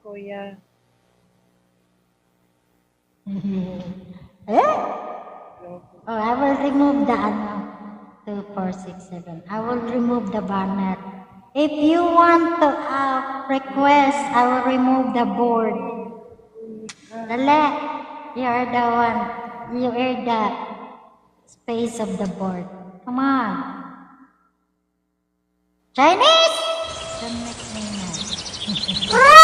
kuya. Eh? Hello po. Oh, I will remove the 2467. I will remove the banner. If you want to request, I will remove the board. Dali. You are the one. You are the space of the board. Come on. Chinese! Don't make me mad.